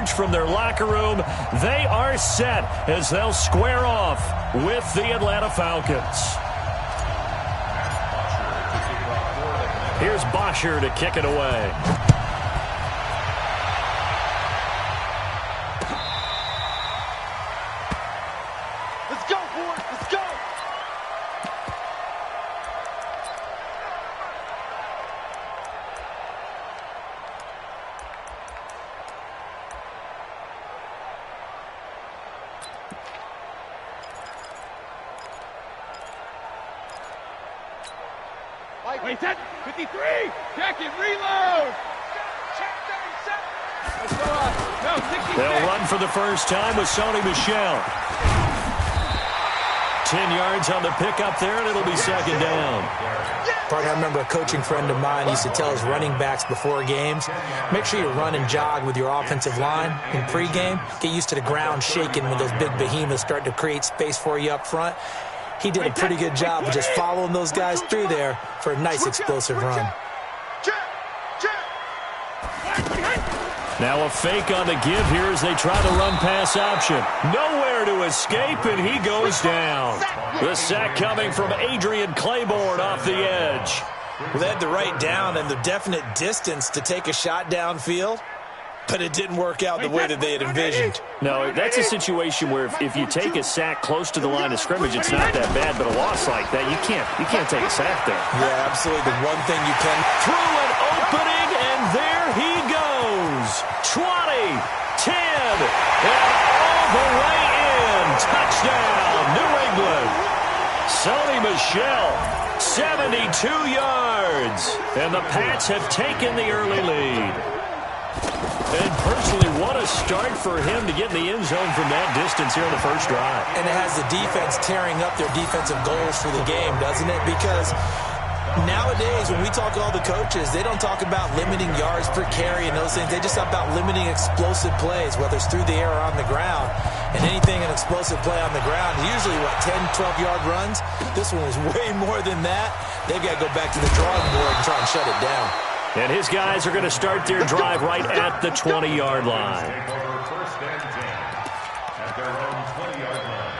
message from their locker room. They are set as they'll square off with the Atlanta Falcons. Here's Bosher to kick it away. Let's go, boys. Let's go. Wait, set, 53, check it, reload. Check, 37. Let's go up. No, 66. They'll run for the first time with Sony Michel. 10 yards on the pickup there, and it'll be second down. Partner, I remember a coaching friend of mine used to tell his running backs before games, make sure you run and jog with your offensive line in pregame. Get used to the ground shaking when those big behemoths start to create space for you up front. He did a pretty good job of just following those guys through there for a nice explosive run. Now a fake on the give here as they try to run pass option. Nowhere to escape, and he goes down. The sack coming from Adrian Claiborne off the edge. Well, they had the right down and the definite distance to take a shot downfield, but it didn't work out the way that they had envisioned. No, that's a situation where if you take a sack close to the line of scrimmage, it's not that bad, but a loss like that, you can't take a sack there. Yeah, absolutely. The one thing you can. Through an opening, and there he goes. 20, 10, and all the way in. Touchdown, New England. Sony Michel, 72 yards. And the Pats have taken the early lead. And personally, what a start for him to get in the end zone from that distance here in the first drive. And it has the defense tearing up their defensive goals for the game, doesn't it? Because nowadays, when we talk to all the coaches, they don't talk about limiting yards per carry and those things. They just talk about limiting explosive plays, whether it's through the air or on the ground. And anything an explosive play on the ground, usually, 10, 12-yard runs? This one was way more than that. They've got to go back to the drawing board and try and shut it down. And his guys are going to start their drive right at the 20-yard line. First and 10 at their own 20-yard line.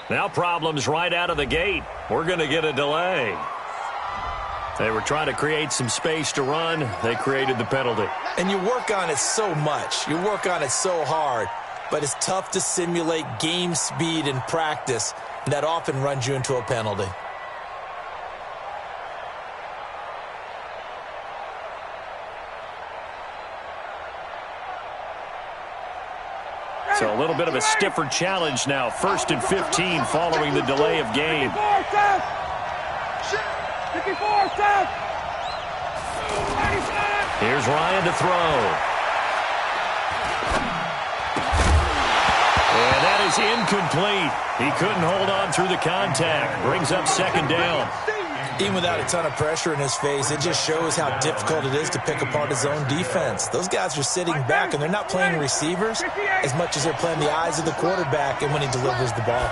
Now problems right out of the gate. We're going to get a delay. They were trying to create some space to run. They created the penalty. And you work on it so much. You work on it so hard. But it's tough to simulate game speed in practice. And that often runs you into a penalty. So a little bit of a stiffer challenge now. 1st and 15 following the delay of game. 54, Seth. Here's Ryan to throw. And that is incomplete. He couldn't hold on through the contact. Brings up second down. Even without a ton of pressure in his face, it just shows how difficult it is to pick apart his own defense. Those guys are sitting back, and they're not playing receivers as much as they're playing the eyes of the quarterback and when he delivers the ball.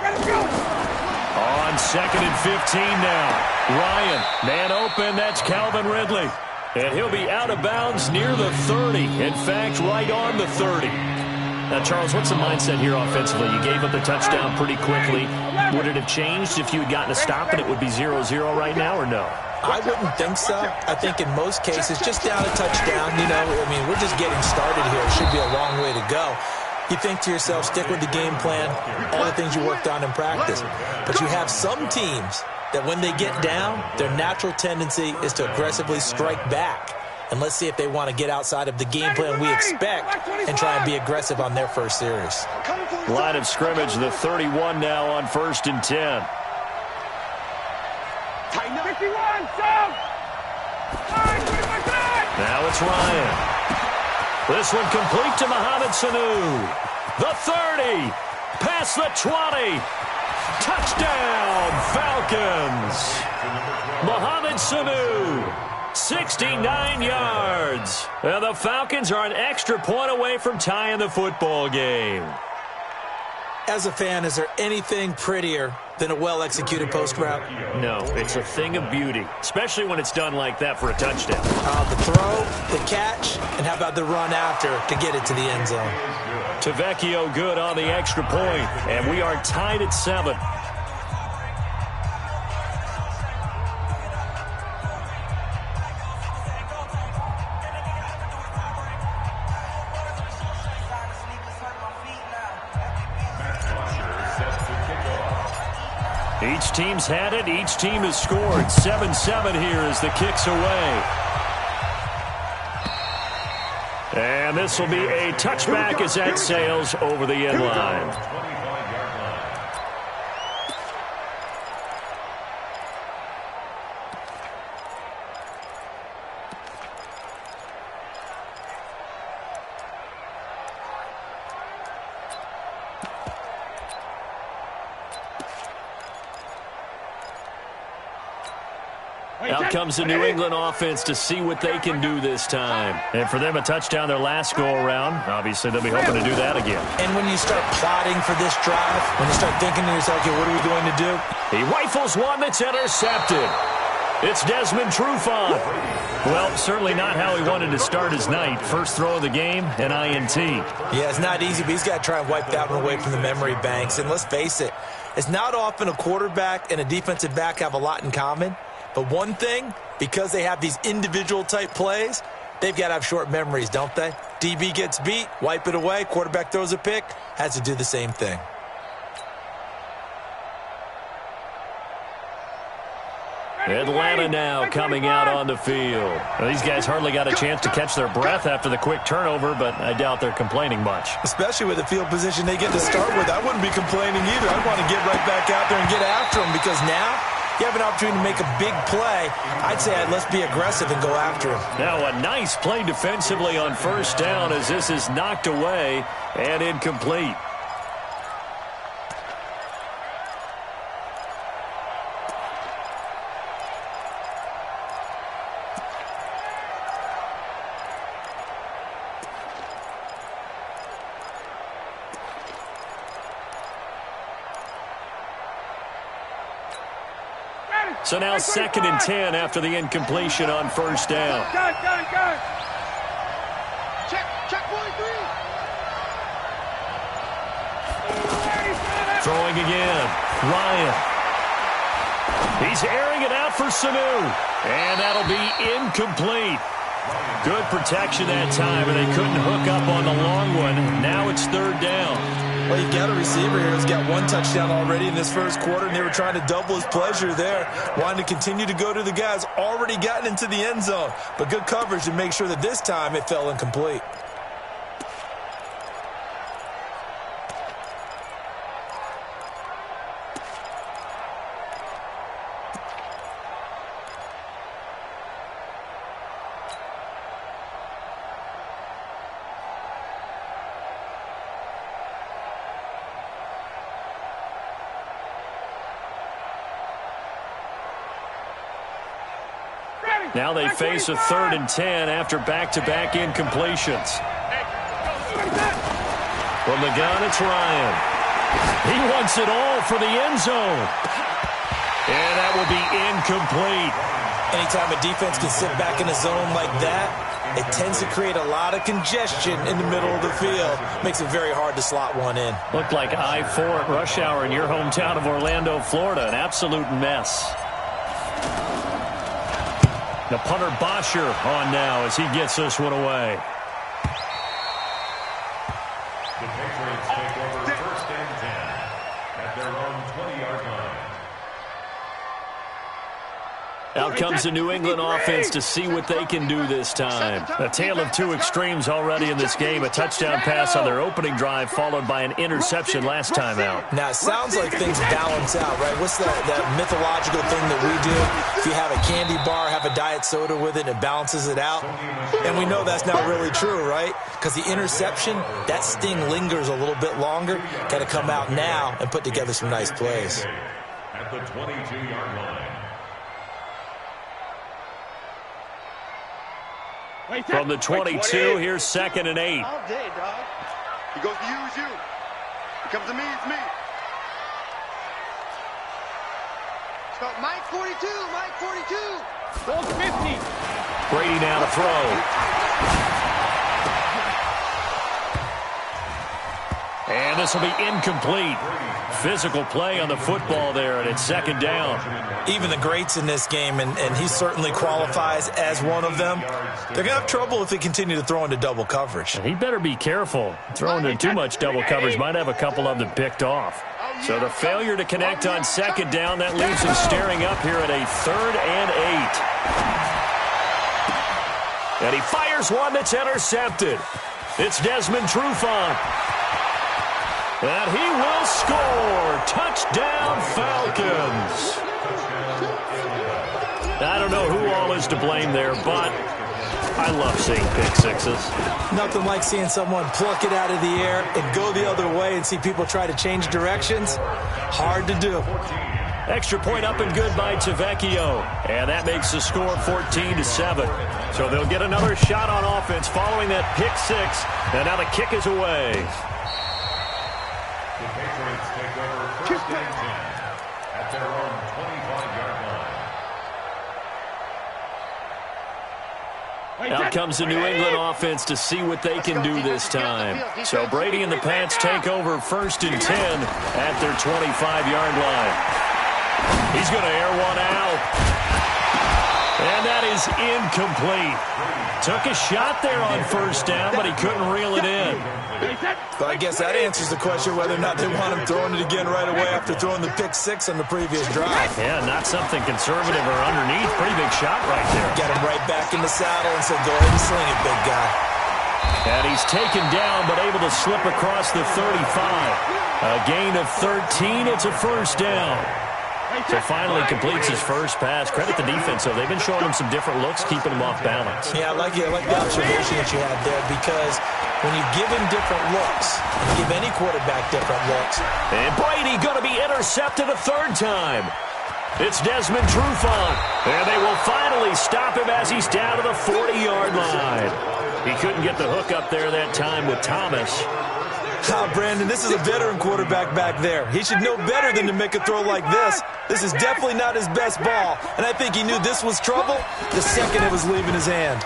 On 2nd and 15 now. Ryan, man open, that's Calvin Ridley. And he'll be out of bounds near the 30. In fact, right on the 30. Now, Charles, what's the mindset here offensively? You gave up the touchdown pretty quickly. Would it have changed if you had gotten a stop and it would be 0-0 right now, or no? I wouldn't think so. I think in most cases, just down a touchdown, we're just getting started here. It should be a long way to go. You think to yourself, stick with the game plan, all the things you worked on in practice. But you have some teams that when they get down, their natural tendency is to aggressively strike back. And let's see if they want to get outside of the game plan we expect and try and be aggressive on their first series. Line of scrimmage, the 31 now on 1st and 10. 51, Sam. Now it's Ryan. This one complete to Mohamed Sanu. The 30. Past the 20. Touchdown, Falcons. Mohamed Sanu. 69 yards. And the Falcons are an extra point away from tying the football game. As a fan, is there anything prettier than a well-executed post route? No, it's a thing of beauty, especially when it's done like that for a touchdown. The throw, the catch, and how about the run after to get it to the end zone? Tavecchio good on the extra point, and we are tied at 7. Each team's had it. Each team has scored. 7-7 here as the kick's away. And this will be a touchback as that sails over the end line. Out comes the New England offense to see what they can do this time. And for them, a touchdown their last go-around. Obviously, they'll be hoping to do that again. And when you start plotting for this drive, when you start thinking to yourself, okay, what are we going to do? He rifles one that's intercepted. It's Desmond Trufant. Well, certainly not how he wanted to start his night. First throw of the game, an INT. Yeah, it's not easy, but he's got to try and wipe that one away from the memory banks. And let's face it, it's not often a quarterback and a defensive back have a lot in common. But one thing, because they have these individual-type plays, they've got to have short memories, don't they? DB gets beat, wipe it away, quarterback throws a pick, has to do the same thing. Atlanta now coming out on the field. Well, these guys hardly got a chance to catch their breath after the quick turnover, but I doubt they're complaining much. Especially with the field position they get to start with. I wouldn't be complaining either. I'd want to get right back out there and get after them because now you have an opportunity to make a big play. I'd say let's be aggressive and go after him. Now a nice play defensively on first down as this is knocked away and incomplete. So now 2nd and 10 after the incompletion on first down. Gun. Check 43. Throwing again. Ryan. He's airing it out for Sanu. And that'll be incomplete. Good protection that time, and they couldn't hook up on the long one. Now it's 3rd down. Well, you've got a receiver here who's got 1 touchdown already in this first quarter, and they were trying to double his pleasure there, wanting to continue to go to the guys already gotten into the end zone. But good coverage to make sure that this time it fell incomplete. Now they face a 3rd and 10 after back-to-back incompletions. From the gun, it's Ryan. He wants it all for the end zone. And that will be incomplete. Anytime a defense can sit back in a zone like that, it tends to create a lot of congestion in the middle of the field. Makes it very hard to slot one in. Looked like I-4 at rush hour in your hometown of Orlando, Florida. An absolute mess. The punter Bosher on now as he gets this one away. The Patriots take over 1st and 10 at their own 20-yard line. Out comes the New England offense to see what they can do this time. A tale of two extremes already in this game. A touchdown pass on their opening drive followed by an interception last time out. Now, it sounds like things balance out, right? What's that mythological thing that we do? If you have a candy bar, have a diet soda with it, it balances it out. And we know that's not really true, right? Because the interception, that sting lingers a little bit longer. Got to come out now and put together some nice plays. At the 22-yard line. From the 22, here's 2nd and 8. All day, dog. He goes to you, it's you. He comes to me, it's me. So Mike 42, Mike 42. Goal 50. Brady now to throw. And this will be incomplete. Physical play on the football there, and it's 2nd down. Even the greats in this game, and he certainly qualifies as one of them, they're going to have trouble if they continue to throw into double coverage. And he better be careful. Throwing into too much double coverage might have a couple of them picked off. So the failure to connect on 2nd down, that leaves him staring up here at a 3rd and 8. And he fires one that's intercepted. It's Desmond Trufant. And he will score. Touchdown, Falcons. I don't know who all is to blame there, but I love seeing pick sixes. Nothing like seeing someone pluck it out of the air and go the other way and see people try to change directions. Hard to do. Extra point up and good by Tavecchio. And that makes the score 14-7. So they'll get another shot on offense following that pick six. And now the kick is away. The Patriots take over 1st and 10 at their own 25-yard line. Out comes the New England offense to see what they can do this time. So Brady and the Pats take over 1st and 10 at their 25-yard line. He's going to air one out. And that is incomplete. Took a shot there on 1st down, but he couldn't reel it in. So I guess that answers the question whether or not they want him throwing it again right away after throwing the pick six on the previous drive. Yeah, not something conservative or underneath. Pretty big shot right there. Got him right back in the saddle and said, go ahead and sling it, big guy. And he's taken down, but able to slip across the 35. A gain of 13. It's a 1st down. So finally completes his first pass. Credit the defense, though. They've been showing him some different looks, keeping him off balance. Yeah, I like the observation that you had there, because when you give him different looks, you give any quarterback different looks. And Brady going to be intercepted a 3rd time. It's Desmond Trufant. And they will finally stop him as he's down to the 40-yard line. He couldn't get the hook up there that time with Thomas. Brandon, this is a veteran quarterback back there. He should know better than to make a throw like this. This is definitely not his best ball, and I think he knew this was trouble the second it was leaving his hand.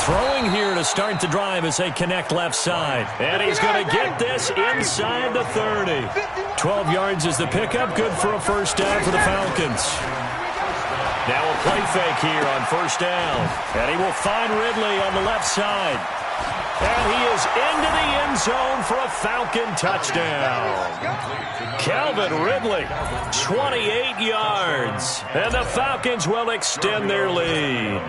Throwing here to start the drive as they connect left side. And he's going to get this inside the 30. 12 yards is the pickup. Good for a 1st down for the Falcons. Now a play fake here on 1st down. And he will find Ridley on the left side. And he is into the end zone for a Falcon touchdown. Calvin Ridley, 28 yards. And the Falcons will extend their lead.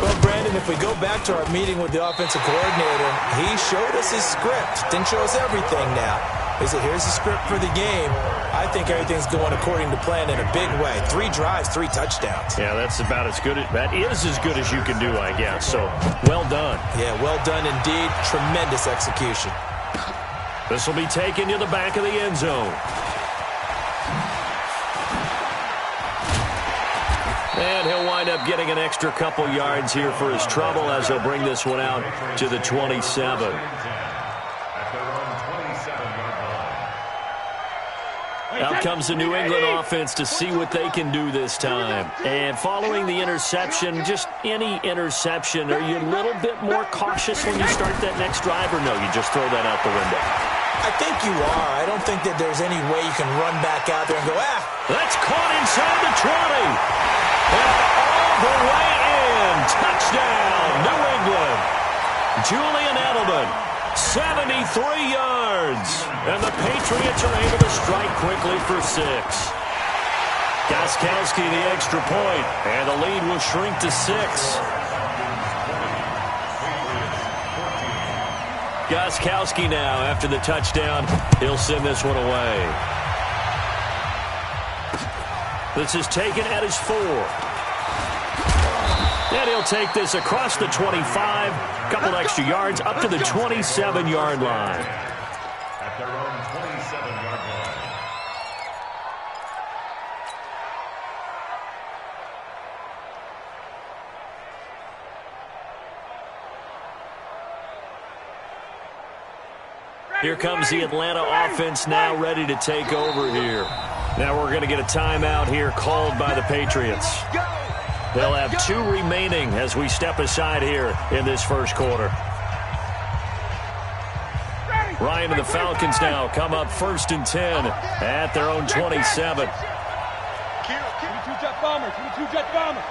Well, Brandon, if we go back to our meeting with the offensive coordinator, he showed us his script. Didn't show us everything now. He said, here's the script for the game. I think everything's going according to plan in a big way. 3 drives, 3 touchdowns. Yeah, that's about as good. That is as good as you can do, I guess. So, well done. Yeah, well done indeed. Tremendous execution. This will be taken to the back of the end zone. And he'll wind up getting an extra couple yards here for his trouble as he'll bring this one out to the 27. Out comes the New England offense to see what they can do this time. And following the interception, just any interception, are you a little bit more cautious when you start that next drive, or no, you just throw that out the window? I think you are. I don't think that there's any way you can run back out there and go, That's caught inside the 20. And all the way in. Touchdown, New England. Julian Edelman, 73 yards. And the Patriots are able to strike quickly for 6. Gostkowski the extra point, and the lead will shrink to 6. Gostkowski now after the touchdown. He'll send this one away. This is taken at his 4. And he'll take this across the 25. Couple extra yards up to the 27-yard line. At their own 27-yard line. Here comes the Atlanta offense now ready to take over here. Now we're going to get a timeout here called by the Patriots. They'll have 2 remaining as we step aside here in this first quarter. Ryan and the Falcons now come up 1st and 10 at their own 27. 22-jet bomber, 22-jet bomber.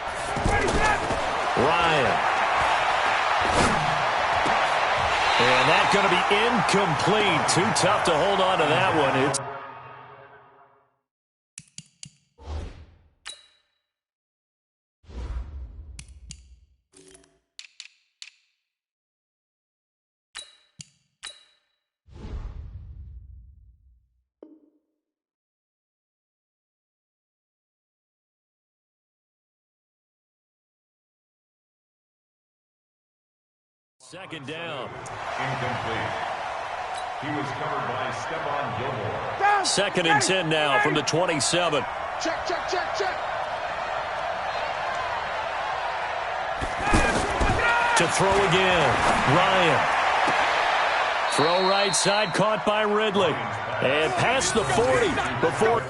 Ryan. And that's going to be incomplete. Too tough to hold on to that one. It's second down. Incomplete. He was covered by Stephon Gilmore. 2nd and 10 now from the 27. Check, check, check, check. To throw again. Ryan. Throw right side caught by Ridley. And past the 40 before...